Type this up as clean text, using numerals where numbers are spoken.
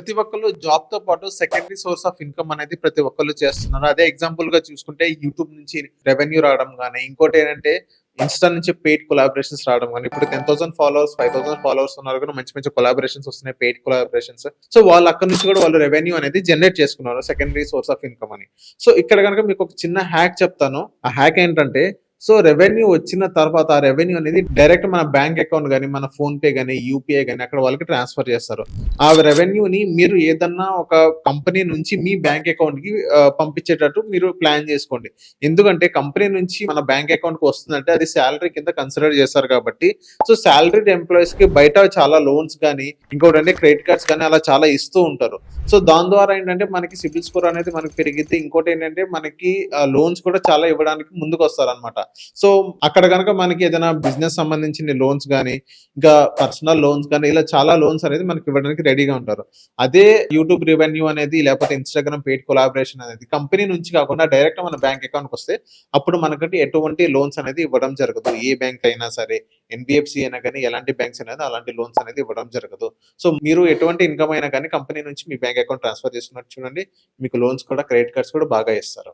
ప్రతి ఒక్కళ్ళు జాబ్‌తో పాటు సెకండరీ సోర్స్ ఆఫ్ ఇన్‌కమ్ అనేది ప్రతి ఒక్కళ్ళు చేస్తున్నారు. అదే ఎగ్జాంపుల్‌గా చూసుకుంటే యూట్యూబ్ నుంచి రెవెన్యూ రావడం గాని, ఇంకోటేంటంటే ఇన్‌స్టా నుంచి పెయిడ్ కొలాబరేషన్స్ రావడం గాని, ఇప్పుడు 10,000 ఫాలోవర్స్, 5,000 ఫాలోవర్స్ ఉన్నారు కూడా మంచి మంచి కొలాబరేషన్స్ వస్తున్నాయి. Paid collaborations. సో, వాళ్ళు అక్కడి నుంచి కూడా వాళ్ళు రెవెన్యూ అనేది జనరేట్ చేసుకున్నారు. సెకండరీ సోర్స్ ఆఫ్ ఇన్‌కమ్ అని. సో, ఇక్కడ గనుక మీకు ఒక చిన్న హ్యాక్ చెప్తాను. ఆ హ్యాక్ ఏంటంటే సో, రెవెన్యూ వచ్చిన తర్వాత ఆ రెవెన్యూ అనేది డైరెక్ట్ మన బ్యాంక్ అకౌంట్ గాని, మన ఫోన్‌పే గాని, యూపీఐ గాని అక్కడ వాళ్ళకి ట్రాన్స్‌ఫర్ చేస్తారు. ఆ రెవెన్యూని మీరు ఏదన్నా ఒక కంపెనీ నుంచి మీ బ్యాంక్ అకౌంట్‌కి పంపించేటట్టు మీరు ప్లాన్ చేసుకోండి. ఎందుకంటే కంపెనీ నుంచి మన బ్యాంక్ అకౌంట్‌కి వస్తుందంటే అది సాలరీ కింద కన్సిడర్ చేస్తారు కాబట్టి, సో సాలరీడ్ ఎంప్లాయీస్‌కి బయట చాలా లోన్స్ గాని, ఇంకోటంటే క్రెడిట్ కార్డ్స్ గాని అలా చాలా ఇస్తూ ఉంటారు. సో దాని ద్వారా ఏంటంటే మనకి సిబిల్ స్కోర్ అనేది మనకి పెరిగిద్ది. ఇంకోటేంటంటే మనకి లోన్స్ కూడా చాలా ఇవ్వడానికి ముందుకొస్తారనమాట. సో అక్కడ గనక మనకి ఏదైనా బిజినెస్ సంబంధించిన లోన్స్ గాని, ఇంకా పర్సనల్ లోన్స్ గాని ఇలా చాలా లోన్స్ అనేది మనకి ఇవ్వడానికి రెడీగా ఉంటారు. అదే యూట్యూబ్ రెవెన్యూ అనేది లేకపోతే ఇన్‌స్టాగ్రామ్ పెయిడ్ కొలాబరేషన్ అనేది కంపెనీ నుంచి కాకుండా డైరెక్ట్ మన బ్యాంక్ అకౌంట్‌కి వస్తే అప్పుడు మనకంటే ఎటువంటి లోన్స్ అనేది ఇవ్వడం జరగదు. ఏ బ్యాంక్ అయినా సరే, ఎన్‌బీఎఫ్‌సి అయినా గాని ఎలాంటి బ్యాంక్స్ అనేది అలాంటి లోన్స్ అనేది ఇవ్వడం జరగదు. సో మీరు ఎటువంటి ఇన్‌కమ్ అయినా గాని కంపెనీ నుంచి మీ బ్యాంక్ అకౌంట్ ట్రాన్స్‌ఫర్ చేసుకున్నట్టు చూడండి. మీకు లోన్స్ కూడా క్రెడిట్ కార్డ్స్ కూడా బాగా ఇస్తారు.